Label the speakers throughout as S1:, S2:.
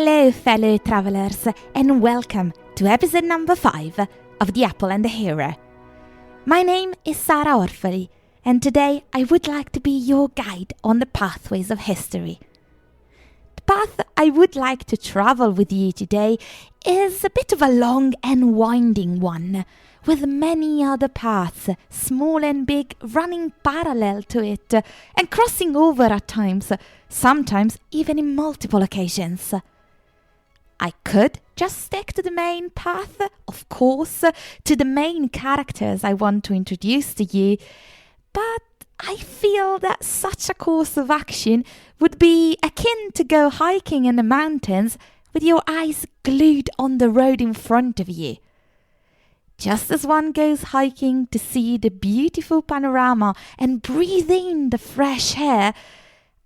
S1: Hello fellow travellers and welcome to episode number 5 of The Apple and the Hero. My name is Sarah Orfoli and today I would like to be your guide on the pathways of history. The path I would like to travel with you today is a bit of a long and winding one, with many other paths, small and big, running parallel to it and crossing over at times, sometimes even in multiple occasions. I could just stick to the main path, of course, to the main characters I want to introduce to you, but I feel that such a course of action would be akin to go hiking in the mountains with your eyes glued on the road in front of you. Just as one goes hiking to see the beautiful panorama and breathe in the fresh air,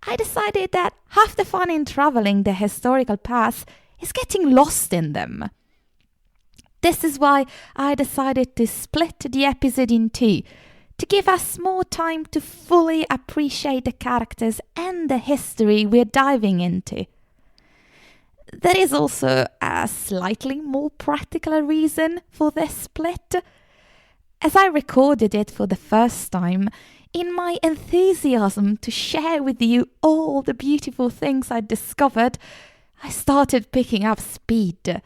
S1: I decided that half the fun in travelling the historical paths is getting lost in them. This is why I decided to split the episode in two, to give us more time to fully appreciate the characters and the history we're diving into. There is also a slightly more practical reason for this split. As I recorded it for the first time, in my enthusiasm to share with you all the beautiful things I discovered, I started picking up speed.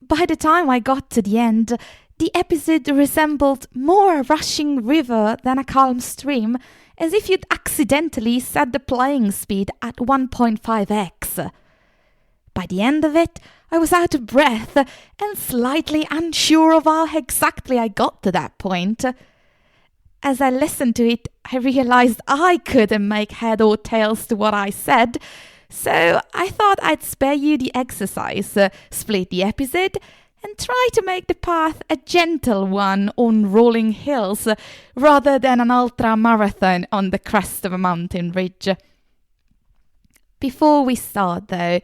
S1: By the time I got to the end, the episode resembled more a rushing river than a calm stream, as if you'd accidentally set the playing speed at 1.5x. By the end of it, I was out of breath and slightly unsure of how exactly I got to that point. As I listened to it, I realized I couldn't make head or tails to what I said, so I thought I'd spare you the exercise, split the episode, and try to make the path a gentle one on rolling hills, rather than an ultra-marathon on the crest of a mountain ridge. Before we start, though,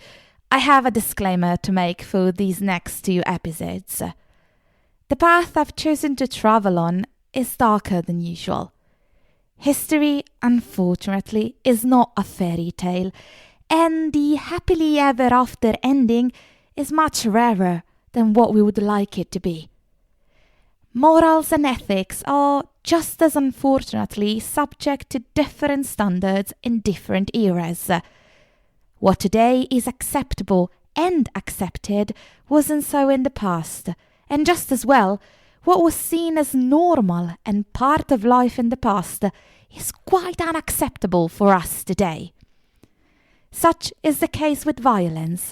S1: I have a disclaimer to make for these next two episodes. The path I've chosen to travel on is darker than usual. History, unfortunately, is not a fairy tale, and the happily ever after ending is much rarer than what we would like it to be. Morals and ethics are, just as unfortunately, subject to different standards in different eras. What today is acceptable and accepted wasn't so in the past, and just as well, what was seen as normal and part of life in the past is quite unacceptable for us today. Such is the case with violence.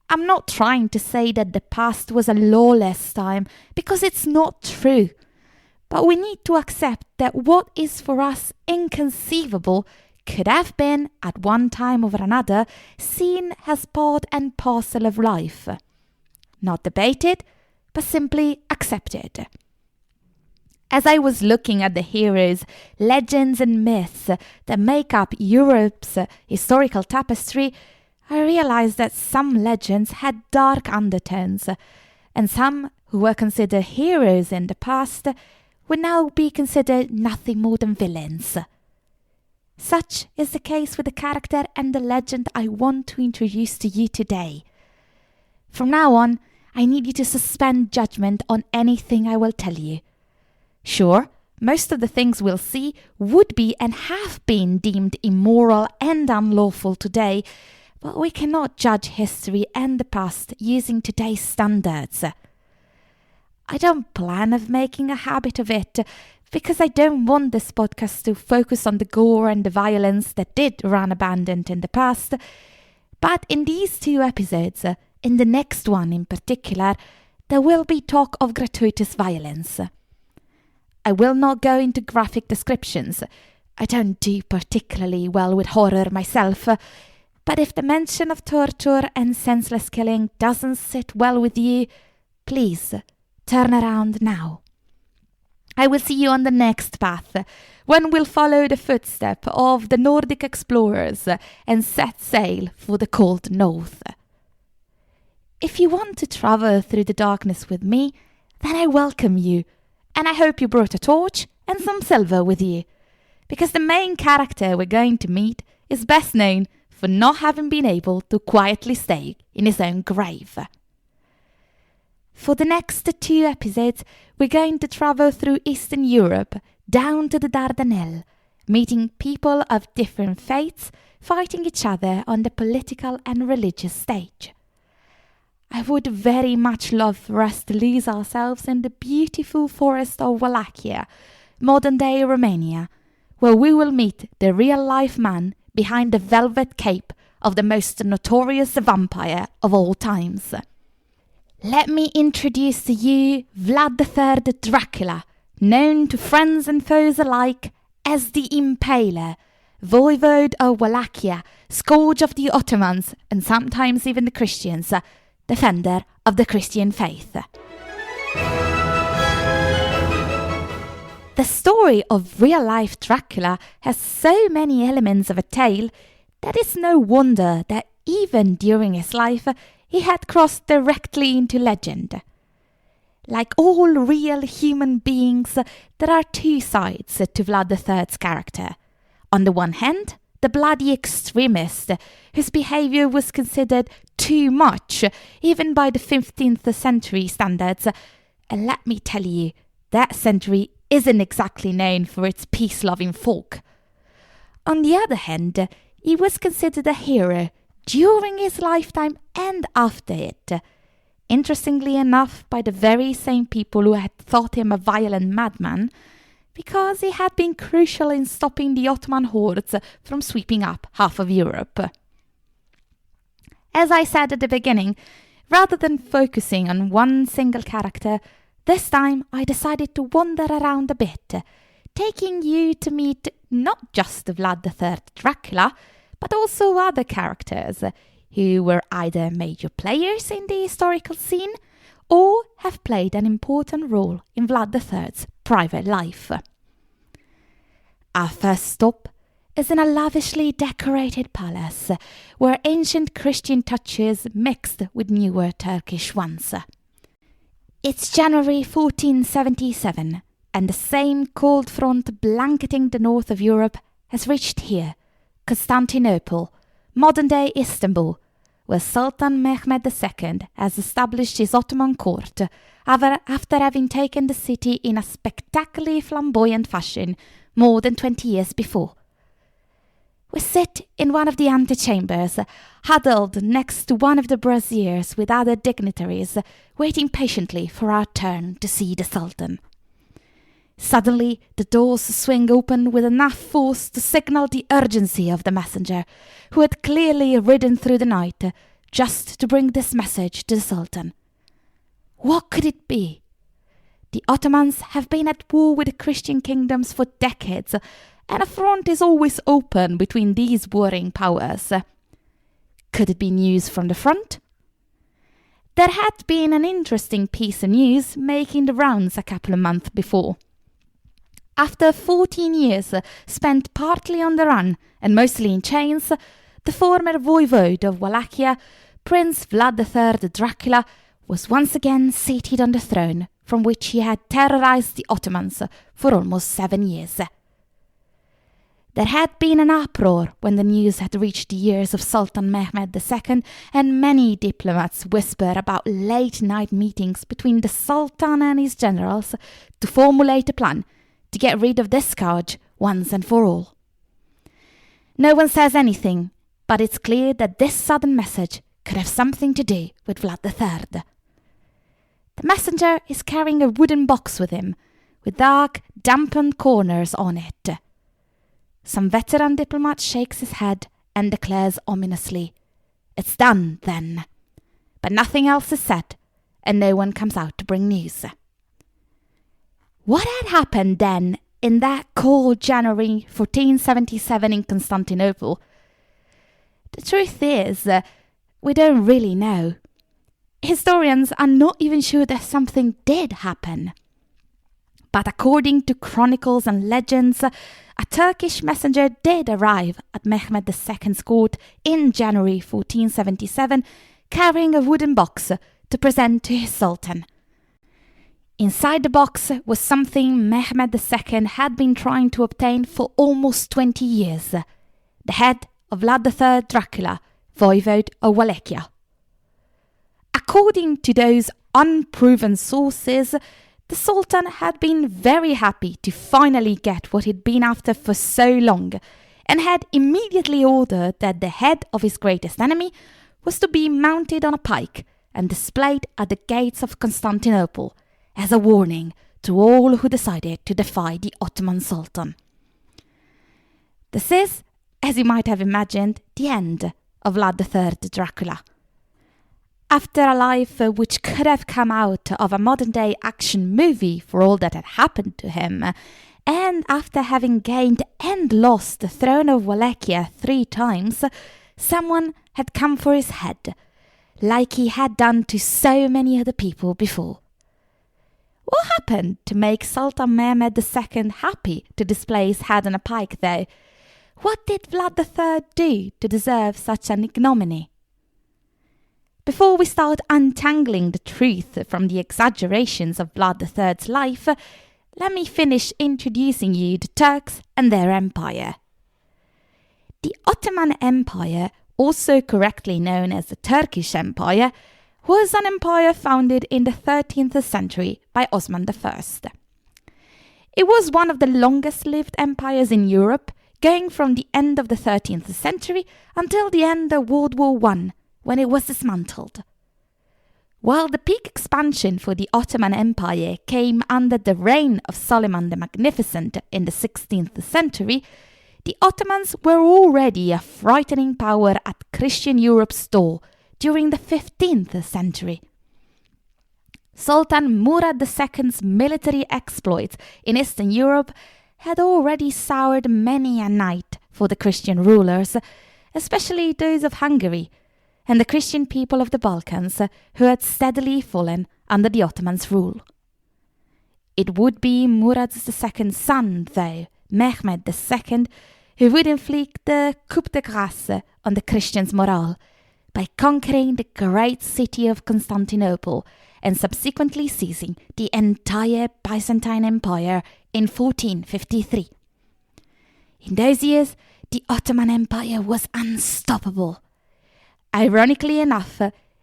S1: I'm not trying to say that the past was a lawless time, because it's not true, but we need to accept that what is for us inconceivable could have been, at one time or another, seen as part and parcel of life. Not debated, but simply accepted. As I was looking at the heroes, legends and myths that make up Europe's historical tapestry, I realized that some legends had dark undertones, and some who were considered heroes in the past would now be considered nothing more than villains. Such is the case with the character and the legend I want to introduce to you today. From now on, I need you to suspend judgment on anything I will tell you. Sure, most of the things we'll see would be and have been deemed immoral and unlawful today, but we cannot judge history and the past using today's standards. I don't plan of making a habit of it, because I don't want this podcast to focus on the gore and the violence that did run abandoned in the past. But in these two episodes, in the next one in particular, there will be talk of gratuitous violence. I will not go into graphic descriptions. I don't do particularly well with horror myself. But if the mention of torture and senseless killing doesn't sit well with you, please turn around now. I will see you on the next path, when we'll follow the footsteps of the Nordic explorers and set sail for the cold north. If you want to travel through the darkness with me, then I welcome you, and I hope you brought a torch and some silver with you, because the main character we're going to meet is best known for not having been able to quietly stay in his own grave. For the next 2 episodes, we're going to travel through Eastern Europe, down to the Dardanelles, meeting people of different faiths fighting each other on the political and religious stage. I would very much love for us to lose ourselves in the beautiful forest of Wallachia, modern-day Romania, where we will meet the real-life man behind the velvet cape of the most notorious vampire of all times. Let me introduce to you Vlad III Dracula, known to friends and foes alike as the Impaler, Voivode of Wallachia, scourge of the Ottomans and sometimes even the Christians, defender of the Christian faith. The story of real-life Dracula has so many elements of a tale that it's no wonder that even during his life he had crossed directly into legend. Like all real human beings, there are 2 sides to Vlad III's character. On the one hand, the bloody extremist, whose behaviour was considered too much, even by the 15th century standards. And let me tell you, that century isn't exactly known for its peace-loving folk. On the other hand, he was considered a hero during his lifetime and after it. Interestingly enough, by the very same people who had thought him a violent madman, because he had been crucial in stopping the Ottoman hordes from sweeping up half of Europe. As I said at the beginning, rather than focusing on one single character, this time I decided to wander around a bit, taking you to meet not just Vlad III Dracula, but also other characters who were either major players in the historical scene or have played an important role in Vlad III's private life. Our first stop is in a lavishly decorated palace where ancient Christian touches mixed with newer Turkish ones. It's January 1477, and the same cold front blanketing the north of Europe has reached here, Constantinople, modern-day Istanbul, where Sultan Mehmed II has established his Ottoman court after having taken the city in a spectacularly flamboyant fashion more than 20 years before. We sit in one of the antechambers, huddled next to one of the braziers with other dignitaries, waiting patiently for our turn to see the Sultan. Suddenly, the doors swing open with enough force to signal the urgency of the messenger, who had clearly ridden through the night just to bring this message to the Sultan. What could it be? The Ottomans have been at war with the Christian kingdoms for decades, and a front is always open between these warring powers. Could it be news from the front? There had been an interesting piece of news making the rounds a couple of months before. After 14 years spent partly on the run and mostly in chains, the former voivode of Wallachia, Prince Vlad III Dracula, was once again seated on the throne from which he had terrorized the Ottomans for almost 7 years. There had been an uproar when the news had reached the ears of Sultan Mehmed II, and many diplomats whisper about late-night meetings between the Sultan and his generals to formulate a plan to get rid of this scourge once and for all. No one says anything, but it's clear that this sudden message could have something to do with Vlad III. The messenger is carrying a wooden box with him, with dark, dampened corners on it. Some veteran diplomat shakes his head and declares ominously, "It's done, then." But nothing else is said, and no one comes out to bring news. What had happened then in that cold January 1477 in Constantinople? The truth is, we don't really know. Historians are not even sure that something did happen. But according to chronicles and legends, a Turkish messenger did arrive at Mehmed II's court in January 1477, carrying a wooden box to present to his sultan. Inside the box was something Mehmed II had been trying to obtain for almost 20 years, the head of Vlad III Dracula, voivode of Wallachia. According to those unproven sources, the Sultan had been very happy to finally get what he'd been after for so long, and had immediately ordered that the head of his greatest enemy was to be mounted on a pike and displayed at the gates of Constantinople as a warning to all who decided to defy the Ottoman Sultan. This is, as you might have imagined, the end of Vlad III Dracula. After a life which could have come out of a modern-day action movie for all that had happened to him, and after having gained and lost the throne of Wallachia 3 times, someone had come for his head, like he had done to so many other people before. What happened to make Sultan Mehmed II happy to display his head on a pike, though? What did Vlad III do to deserve such an ignominy? Before we start untangling the truth from the exaggerations of Vlad III's life, let me finish introducing you to Turks and their empire. The Ottoman Empire, also correctly known as the Turkish Empire, was an empire founded in the 13th century by Osman I. It was one of the longest-lived empires in Europe, going from the end of the 13th century until the end of World War I, when it was dismantled. While the peak expansion for the Ottoman Empire came under the reign of Suleiman the Magnificent in the 16th century, the Ottomans were already a frightening power at Christian Europe's door during the 15th century. Sultan Murad II's military exploits in Eastern Europe had already soured many a night for the Christian rulers, especially those of Hungary, and the Christian people of the Balkans who had steadily fallen under the Ottomans' rule. It would be Murad II's son, though, Mehmed II, who would inflict the coup de grâce on the Christians' morale by conquering the great city of Constantinople and subsequently seizing the entire Byzantine Empire in 1453. In those years, the Ottoman Empire was unstoppable. Ironically enough,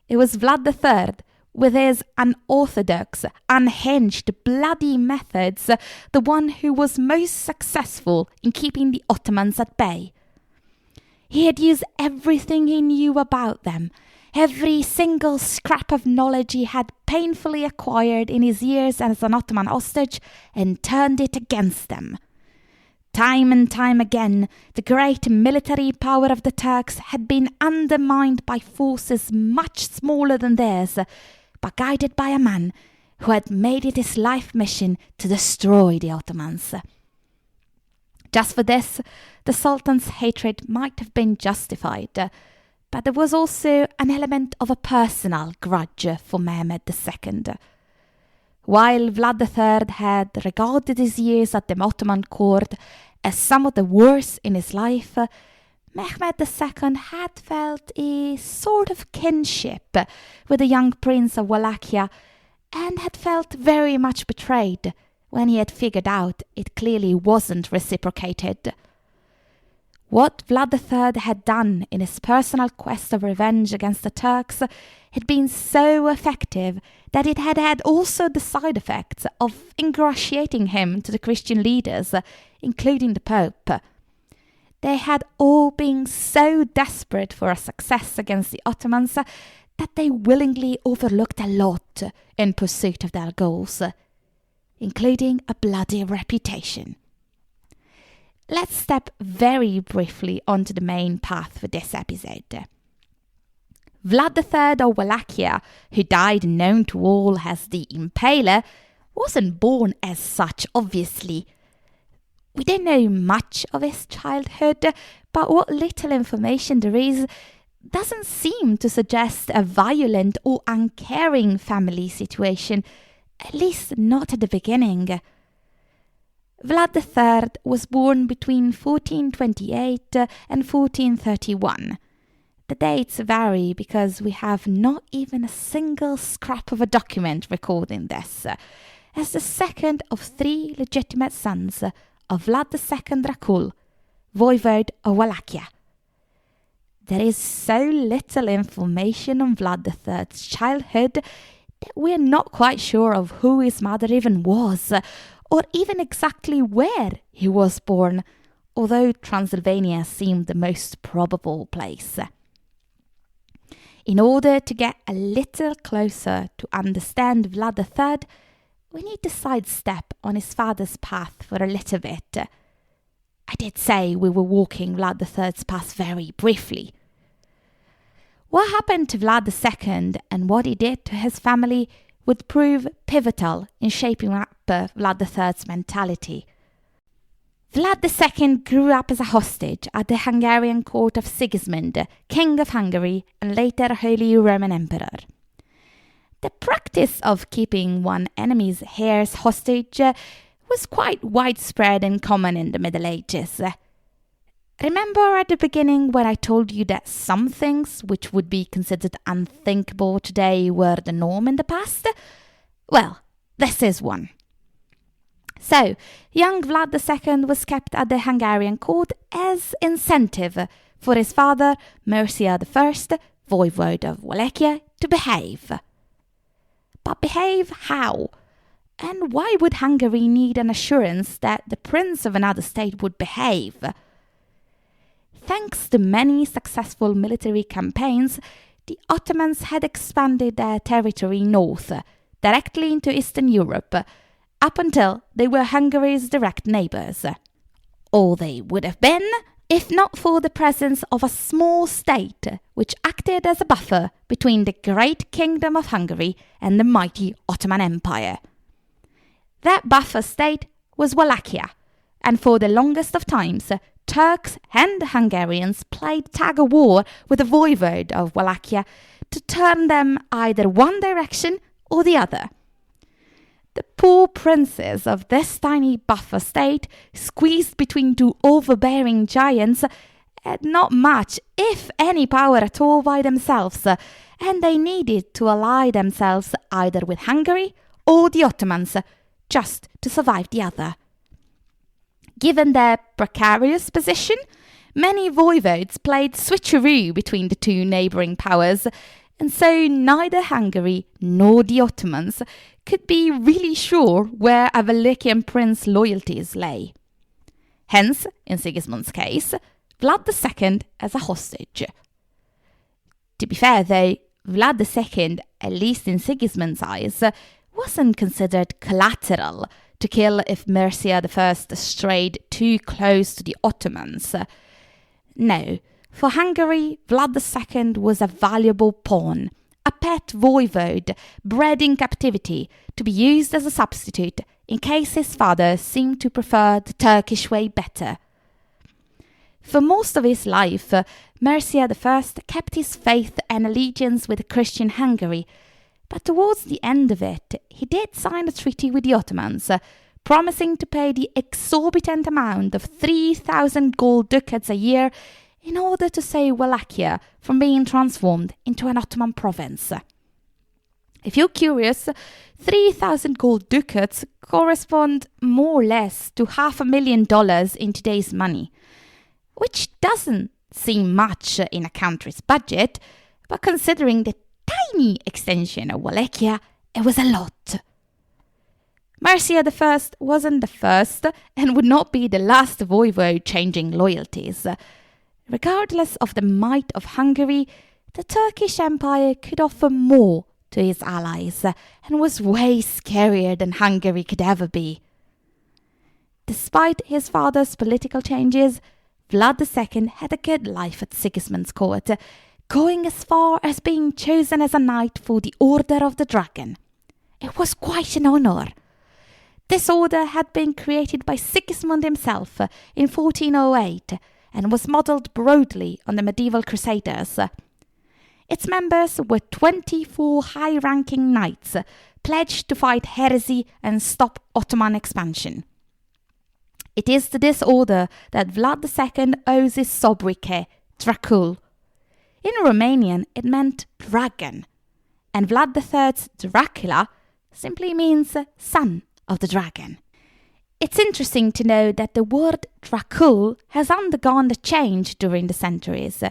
S1: it was Vlad III, with his unorthodox, unhinged, bloody methods, the one who was most successful in keeping the Ottomans at bay. He had used everything he knew about them, every single scrap of knowledge he had painfully acquired in his years as an Ottoman hostage, and turned it against them. Time and time again, the great military power of the Turks had been undermined by forces much smaller than theirs, but guided by a man who had made it his life mission to destroy the Ottomans. Just for this, the Sultan's hatred might have been justified, but there was also an element of a personal grudge for Mehmed II. While Vlad III had regarded his years at the Ottoman court as some of the worst in his life, Mehmed II had felt a sort of kinship with the young prince of Wallachia, and had felt very much betrayed when he had figured out it clearly wasn't reciprocated. What Vlad III had done in his personal quest of revenge against the Turks had been so effective that it had had also the side effects of ingratiating him to the Christian leaders, including the Pope. They had all been so desperate for a success against the Ottomans that they willingly overlooked a lot in pursuit of their goals, including a bloody reputation. Let's step very briefly onto the main path for this episode. Vlad III of Wallachia, who died known to all as the Impaler, wasn't born as such, obviously. We don't know much of his childhood, but what little information there is doesn't seem to suggest a violent or uncaring family situation, at least not at the beginning. Vlad III was born between 1428 and 1431. The dates vary because we have not even a single scrap of a document recording this, as the second of 3 legitimate sons of Vlad II Dracul, voivode of Wallachia. There is so little information on Vlad III's childhood that we're not quite sure of who his mother even was, or even exactly where he was born, although Transylvania seemed the most probable place. In order to get a little closer to understand Vlad III, we need to sidestep on his father's path for a little bit. I did say we were walking Vlad III's path very briefly. What happened to Vlad II and what he did to his family would prove pivotal in shaping up Vlad III's mentality. Vlad II grew up as a hostage at the Hungarian court of Sigismund, King of Hungary and later Holy Roman Emperor. The practice of keeping one enemy's heirs hostage was quite widespread and common in the Middle Ages. Remember at the beginning when I told you that some things which would be considered unthinkable today were the norm in the past? Well, this is one. So, young Vlad II was kept at the Hungarian court as incentive for his father, Mircea I, voivode of Wallachia, to behave. But behave how? And why would Hungary need an assurance that the prince of another state would behave? Thanks to many successful military campaigns, the Ottomans had expanded their territory north, directly into Eastern Europe, up until they were Hungary's direct neighbours. Or they would have been, if not for the presence of a small state which acted as a buffer between the great kingdom of Hungary and the mighty Ottoman Empire. That buffer state was Wallachia, and for the longest of times, Turks and Hungarians played tug-of-war with the voivode of Wallachia to turn them either one direction or the other. The poor princes of this tiny buffer state, squeezed between two overbearing giants, had not much, if any power at all by themselves, and they needed to ally themselves either with Hungary or the Ottomans, just to survive the other. Given their precarious position, many voivodes played switcheroo between the two neighbouring powers, and so neither Hungary nor the Ottomans could be really sure where a Wallachian prince's loyalties lay. Hence, in Sigismund's case, Vlad II as a hostage. To be fair though, Vlad II, at least in Sigismund's eyes, wasn't considered collateral to kill if Mircea I strayed too close to the Ottomans. No, for Hungary, Vlad II was a valuable pawn, a pet voivode bred in captivity to be used as a substitute in case his father seemed to prefer the Turkish way better. For most of his life, Mircea I kept his faith and allegiance with Christian Hungary, but towards the end of it, he did sign a treaty with the Ottomans, promising to pay the exorbitant amount of 3,000 gold ducats a year in order to save Wallachia from being transformed into an Ottoman province. If you're curious, 3,000 gold ducats correspond more or less to $500,000 in today's money, which doesn't seem much in a country's budget, but considering the tiny extension of Wallachia, it was a lot. Mircea I wasn't the first and would not be the last voivode changing loyalties. Regardless of the might of Hungary, the Turkish Empire could offer more to his allies and was way scarier than Hungary could ever be. Despite his father's political changes, Vlad II had a good life at Sigismund's court, going as far as being chosen as a knight for the Order of the Dragon. It was quite an honour. This order had been created by Sigismund himself in 1408 and was modelled broadly on the medieval Crusaders. Its members were 24 high-ranking knights pledged to fight heresy and stop Ottoman expansion. It is to this order that Vlad II owes his sobriquet, Dracul. In Romanian, it meant dragon, and Vlad III's Dracula simply means son of the dragon. It's interesting to know that the word Dracul has undergone a change during the centuries.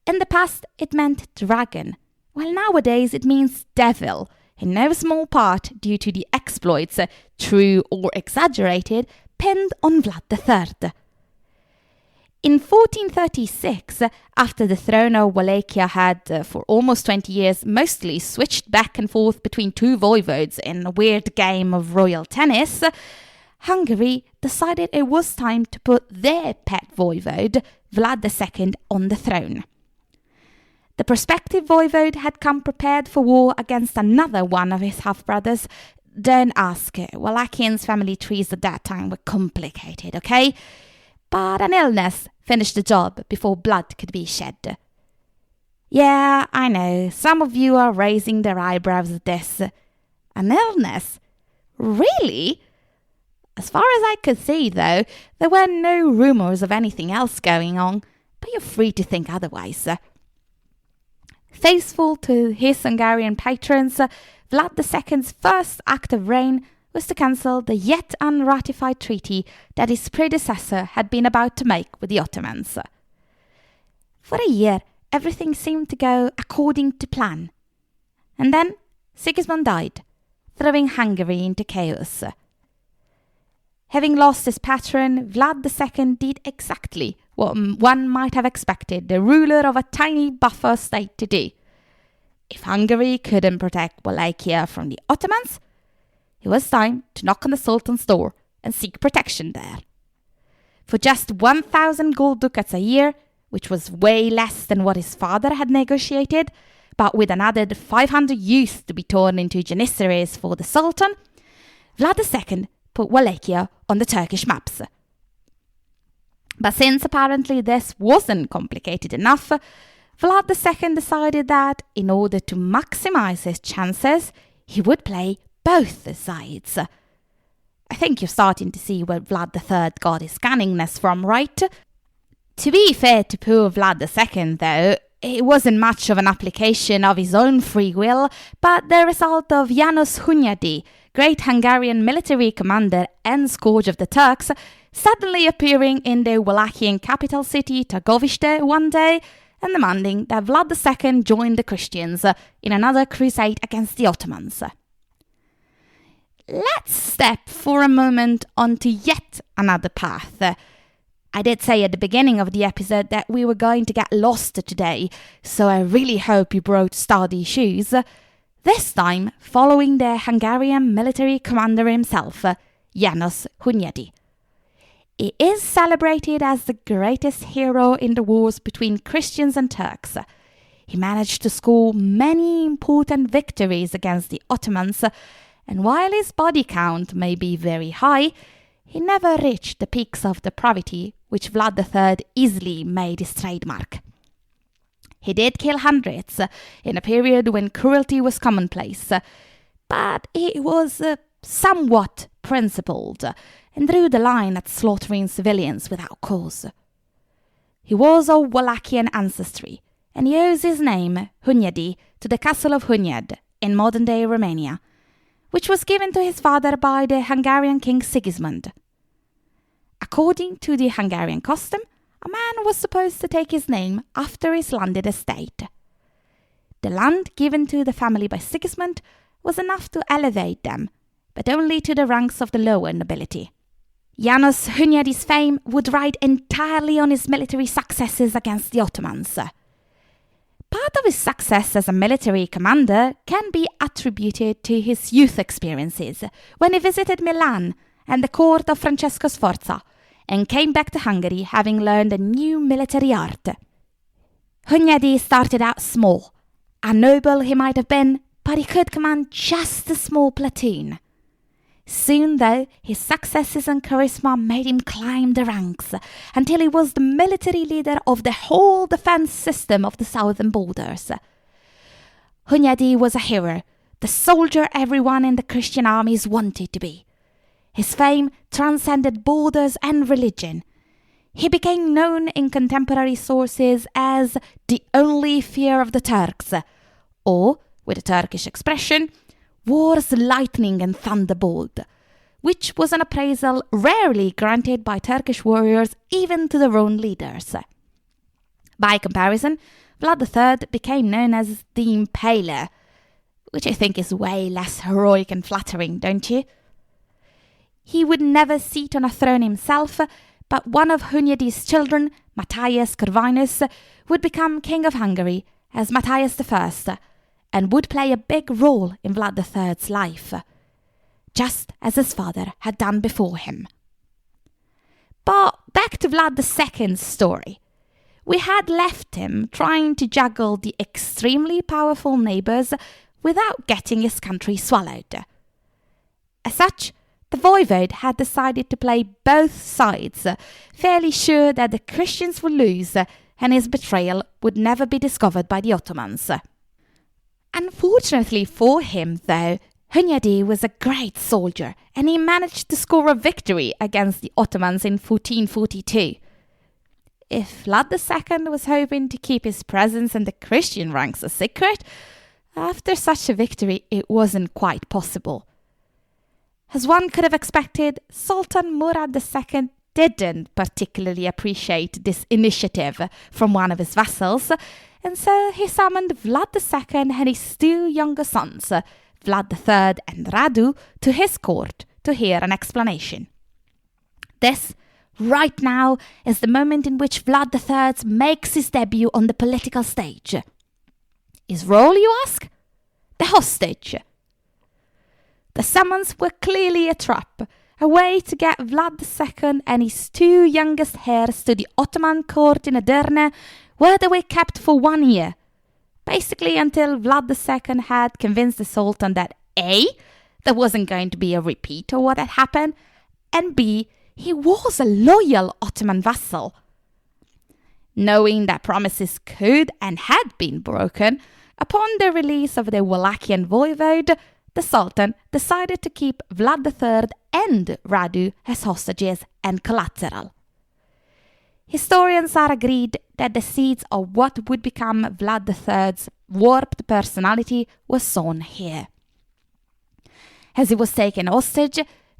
S1: In the past, it meant dragon, while nowadays it means devil, in no small part due to the exploits, true or exaggerated, pinned on Vlad III. In 1436, after the throne of Wallachia had, for almost 20 years, mostly switched back and forth between two voivodes in a weird game of royal tennis, Hungary decided it was time to put their pet voivode, Vlad II, on the throne. The prospective voivode had come prepared for war against another one of his half-brothers. Don't ask, Wallachians' family trees at that time were complicated, okay? But an illness finished the job before blood could be shed. Yeah, I know, some of you are raising their eyebrows at this. An illness? Really? As far as I could see, though, there were no rumours of anything else going on, but you're free to think otherwise. Faithful to his Hungarian patrons, Vlad II's first act of reign was to cancel the yet unratified treaty that his predecessor had been about to make with the Ottomans. For a year, everything seemed to go according to plan. And then Sigismund died, throwing Hungary into chaos. Having lost his patron, Vlad II did exactly what one might have expected the ruler of a tiny buffer state to do. If Hungary couldn't protect Wallachia from the Ottomans, it was time to knock on the Sultan's door and seek protection there. For just 1,000 gold ducats a year, which was way less than what his father had negotiated, but with an added 500 youths to be torn into janissaries for the Sultan, Vlad II put Wallachia on the Turkish maps. But since apparently this wasn't complicated enough, Vlad II decided that in order to maximize his chances, he would play both sides. I think you're starting to see where Vlad III got his cunningness from, right? To be fair to poor Vlad II, though, it wasn't much of an application of his own free will, but the result of János Hunyadi, great Hungarian military commander and scourge of the Turks, suddenly appearing in the Wallachian capital city Târgoviște one day and demanding that Vlad II join the Christians in another crusade against the Ottomans. Let's step for a moment onto yet another path. I did say at the beginning of the episode that we were going to get lost today, so I really hope you brought sturdy shoes. This time following the Hungarian military commander himself, János Hunyadi. He is celebrated as the greatest hero in the wars between Christians and Turks. He managed to score many important victories against the Ottomans, and while his body count may be very high, he never reached the peaks of depravity which Vlad III easily made his trademark. He did kill hundreds in a period when cruelty was commonplace, but he was somewhat principled and drew the line at slaughtering civilians without cause. He was of Wallachian ancestry, and he owes his name, Hunyadi, to the castle of Hunyad in modern-day Romania, which was given to his father by the Hungarian king Sigismund. According to the Hungarian custom, a man was supposed to take his name after his landed estate. The land given to the family by Sigismund was enough to elevate them, but only to the ranks of the lower nobility. János Hunyadi's fame would ride entirely on his military successes against the Ottomans. Part of his success as a military commander can be attributed to his youth experiences when he visited Milan and the court of Francesco Sforza and came back to Hungary having learned a new military art. Hunyadi started out small. A noble he might have been, but he could command just a small platoon. Soon, though, his successes and charisma made him climb the ranks until he was the military leader of the whole defense system of the southern borders. Hunyadi was a hero, the soldier everyone in the Christian armies wanted to be. His fame transcended borders and religion. He became known in contemporary sources as the only fear of the Turks, or, with a Turkish expression, war's lightning and thunderbolt, which was an appraisal rarely granted by Turkish warriors even to their own leaders. By comparison, Vlad III became known as the Impaler, which I think is way less heroic and flattering, don't you? He would never sit on a throne himself, but one of Hunyadi's children, Matthias Corvinus, would become King of Hungary as Matthias I, and would play a big role in Vlad III's life, just as his father had done before him. But back to Vlad II's story. We had left him trying to juggle the extremely powerful neighbours without getting his country swallowed. As such, the voivode had decided to play both sides, fairly sure that the Christians would lose and his betrayal would never be discovered by the Ottomans. Unfortunately for him, though, Hunyadi was a great soldier, and he managed to score a victory against the Ottomans in 1442. If Vlad II was hoping to keep his presence in the Christian ranks a secret, after such a victory it wasn't quite possible. As one could have expected, Sultan Murad II didn't particularly appreciate this initiative from one of his vassals, and so he summoned Vlad II and his two younger sons, Vlad III and Radu, to his court to hear an explanation. This, right now, is the moment in which Vlad III makes his debut on the political stage. His role, you ask? The hostage. The summons were clearly a trap, a way to get Vlad II and his two youngest heirs to the Ottoman court in Edirne, where they were kept for 1 year, basically until Vlad II had convinced the Sultan that A, there wasn't going to be a repeat of what had happened, and B, he was a loyal Ottoman vassal. Knowing that promises could and had been broken, upon the release of the Wallachian voivode, the Sultan decided to keep Vlad III and Radu as hostages and collateral. Historians are agreed that the seeds of what would become Vlad III's warped personality were sown here. As he was taken hostage,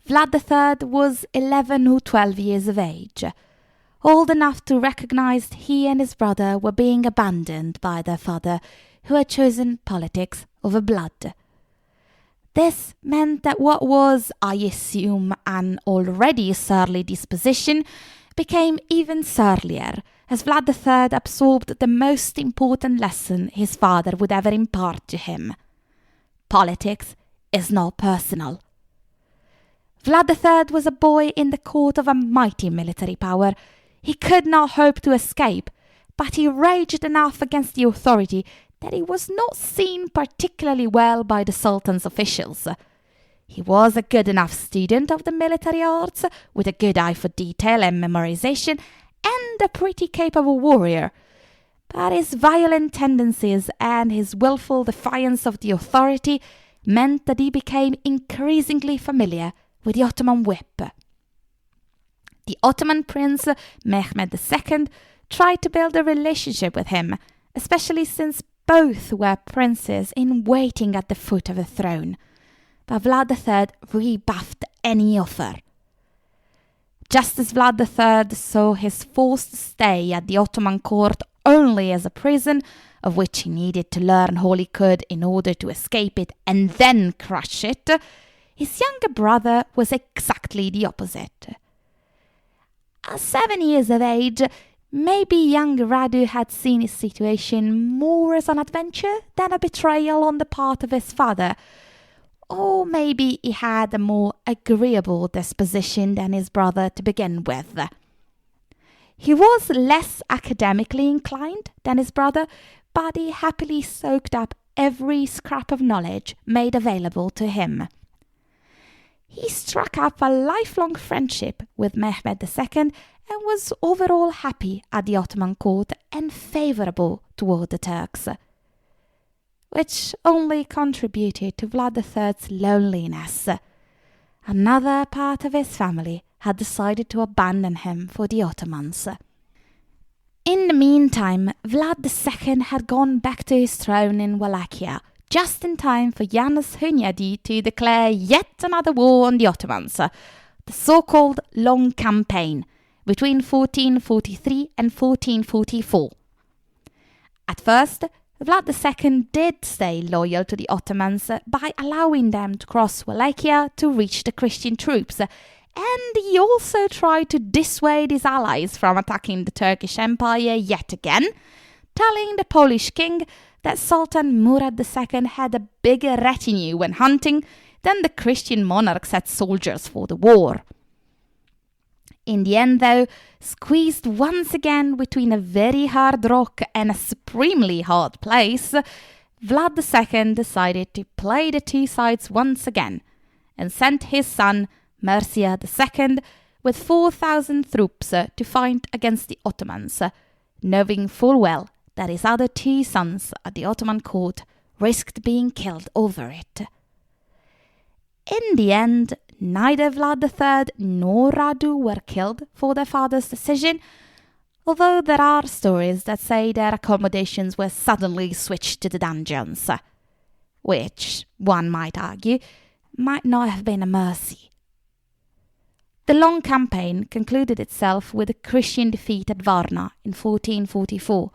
S1: Vlad III was 11 or 12 years of age, old enough to recognize he and his brother were being abandoned by their father, who had chosen politics over blood. This meant that what was, I assume, an already surly disposition became even surlier, as Vlad III absorbed the most important lesson his father would ever impart to him. Politics is not personal. Vlad III was a boy in the court of a mighty military power. He could not hope to escape, but he raged enough against the authority that he was not seen particularly well by the Sultan's officials. He was a good enough student of the military arts, with a good eye for detail and memorization, and a pretty capable warrior. But his violent tendencies and his willful defiance of the authority meant that he became increasingly familiar with the Ottoman whip. The Ottoman prince, Mehmed II, tried to build a relationship with him, especially since both were princes in waiting at the foot of the throne. But Vlad III rebuffed any offer. Just as Vlad III saw his forced stay at the Ottoman court only as a prison, of which he needed to learn all he could in order to escape it and then crush it, his younger brother was exactly the opposite. At 7 years of age, maybe young Radu had seen his situation more as an adventure than a betrayal on the part of his father, or maybe he had a more agreeable disposition than his brother to begin with. He was less academically inclined than his brother, but he happily soaked up every scrap of knowledge made available to him. He struck up a lifelong friendship with Mehmed II and was overall happy at the Ottoman court and favourable toward the Turks, which only contributed to Vlad III's loneliness. Another part of his family had decided to abandon him for the Ottomans. In the meantime, Vlad II had gone back to his throne in Wallachia, just in time for Janus Hunyadi to declare yet another war on the Ottomans, the so-called Long Campaign, between 1443 and 1444. At first, Vlad II did stay loyal to the Ottomans by allowing them to cross Wallachia to reach the Christian troops, and he also tried to dissuade his allies from attacking the Turkish Empire yet again, telling the Polish king that Sultan Murad II had a bigger retinue when hunting than the Christian monarchs had soldiers for the war. In the end, though, squeezed once again between a very hard rock and a supremely hard place, Vlad II decided to play the two sides once again and sent his son Mircea II with 4,000 troops to fight against the Ottomans, knowing full well that his other two sons at the Ottoman court risked being killed over it. In the end, neither Vlad III nor Radu were killed for their father's decision, although there are stories that say their accommodations were suddenly switched to the dungeons, which, one might argue, might not have been a mercy. The long campaign concluded itself with a Christian defeat at Varna in 1444,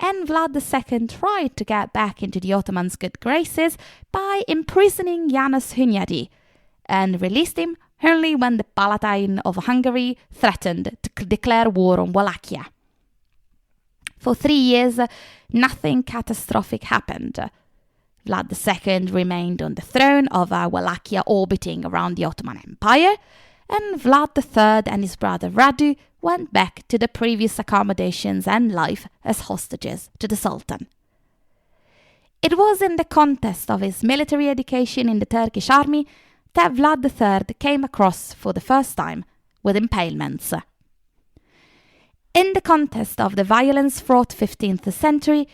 S1: and Vlad II tried to get back into the Ottomans' good graces by imprisoning János Hunyadi, and released him only when the Palatine of Hungary threatened to declare war on Wallachia. For 3 years, nothing catastrophic happened. Vlad II remained on the throne of Wallachia, orbiting around the Ottoman Empire, and Vlad III and his brother Radu went back to the previous accommodations and life as hostages to the Sultan. It was in the contest of his military education in the Turkish army that Vlad III came across for the first time with impalements. In the context of the violence-fraught 15th century,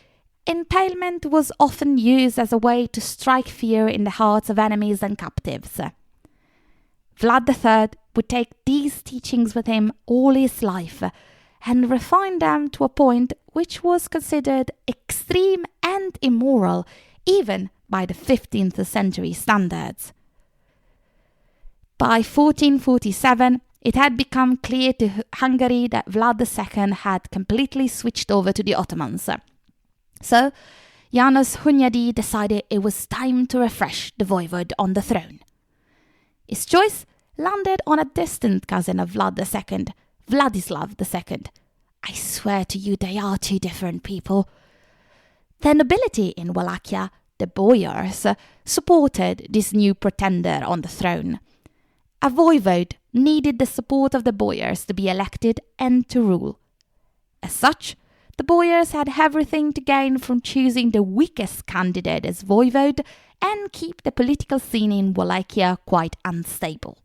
S1: impalement was often used as a way to strike fear in the hearts of enemies and captives. Vlad III would take these teachings with him all his life and refine them to a point which was considered extreme and immoral even by the 15th century standards. By 1447, it had become clear to Hungary that Vlad II had completely switched over to the Ottomans. So, János Hunyadi decided it was time to refresh the voivode on the throne. His choice landed on a distant cousin of Vlad II, Vladislav II. I swear to you, they are two different people. The nobility in Wallachia, the boyars, supported this new pretender on the throne. A voivode needed the support of the boyars to be elected and to rule. As such, the boyars had everything to gain from choosing the weakest candidate as voivode and keep the political scene in Wallachia quite unstable.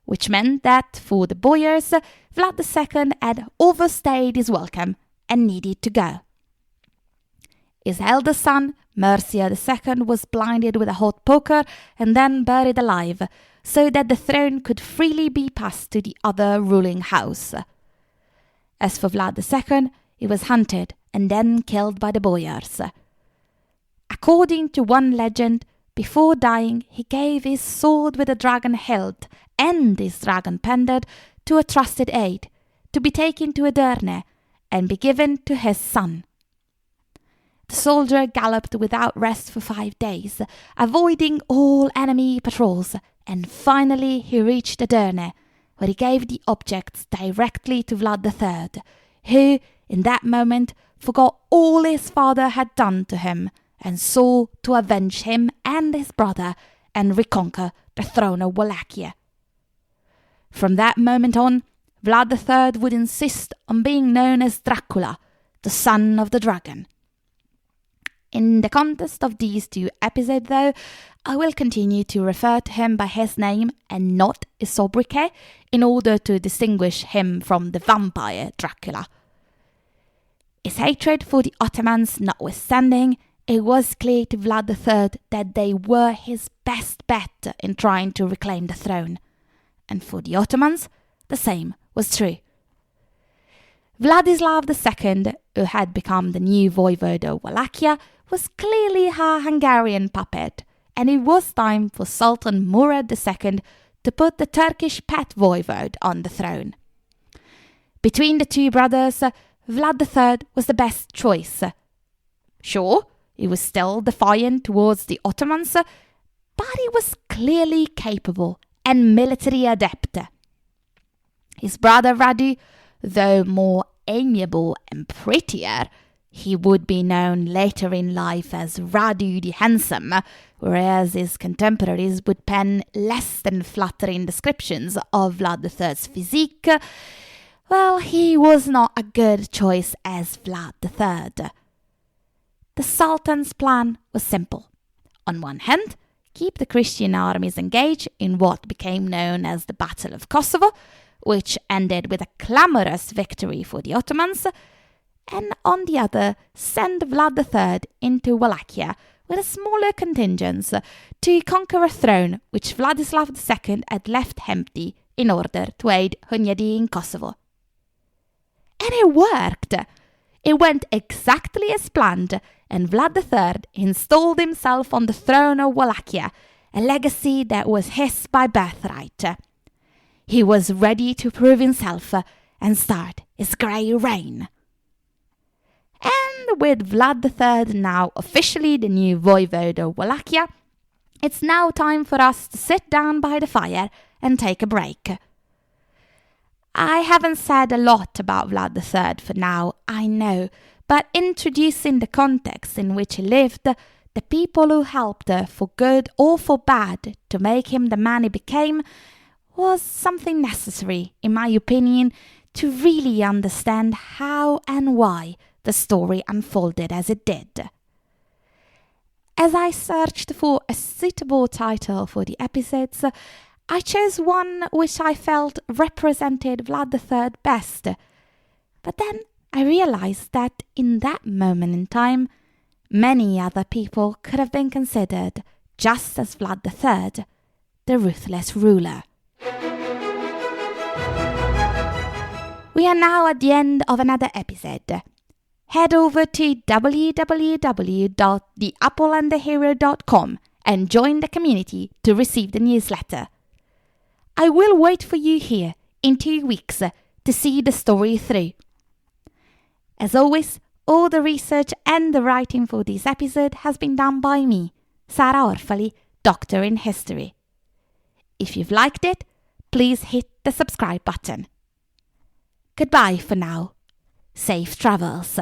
S1: Which meant that, for the boyars, Vlad II had overstayed his welcome and needed to go. His eldest son, Mircea II, was blinded with a hot poker and then buried alive, so that the throne could freely be passed to the other ruling house. As for Vlad II, he was hunted and then killed by the boyars. According to one legend, before dying, he gave his sword with a dragon hilt and his dragon pendant to a trusted aide, to be taken to Edurne and be given to his son. The soldier galloped without rest for 5 days, avoiding all enemy patrols, and finally he reached Edurne, where he gave the objects directly to Vlad III, who, in that moment, forgot all his father had done to him, and sought to avenge him and his brother and reconquer the throne of Wallachia. From that moment on, Vlad III would insist on being known as Dracula, the son of the dragon. In the context of these 2 episodes, though, I will continue to refer to him by his name and not his sobriquet in order to distinguish him from the vampire Dracula. His hatred for the Ottomans notwithstanding, it was clear to Vlad III that they were his best bet in trying to reclaim the throne. And for the Ottomans, the same was true. Vladislav II, who had become the new voivode of Wallachia, was clearly a Hungarian puppet, and it was time for Sultan Murad II to put the Turkish pet voivode on the throne. Between the 2 brothers, Vlad III was the best choice. Sure, he was still defiant towards the Ottomans, but he was clearly capable and military adept. His brother Radu, though more amiable and prettier, he would be known later in life as Radu the Handsome, whereas his contemporaries would pen less than flattering descriptions of Vlad III's physique. Well, he was not a good choice as Vlad III. The Sultan's plan was simple. On one hand, keep the Christian armies engaged in what became known as the Battle of Kosovo, which ended with a clamorous victory for the Ottomans, and on the other, send Vlad III into Wallachia with a smaller contingent to conquer a throne which Vladislav II had left empty in order to aid Hunyadi in Kosovo. And it worked! It went exactly as planned, and Vlad III installed himself on the throne of Wallachia, a legacy that was his by birthright. He was ready to prove himself and start his grey reign. And with Vlad III now officially the new voivode of Wallachia, it's now time for us to sit down by the fire and take a break. I haven't said a lot about Vlad III for now, I know, but introducing the context in which he lived, the people who helped for good or for bad to make him the man he became, was something necessary, in my opinion, to really understand how and why the story unfolded as it did. As I searched for a suitable title for the episodes, I chose one which I felt represented Vlad III best. But then I realized that in that moment in time, many other people could have been considered just as Vlad III, the ruthless ruler. We are now at the end of another episode. Head over to www.theappleandthehero.com and join the community to receive the newsletter. I will wait for you here in 2 weeks to see the story through. As always, all the research and the writing for this episode has been done by me, Sara Orfali, Doctor in History. If you've liked it, please hit the subscribe button. Goodbye for now. Safe travels.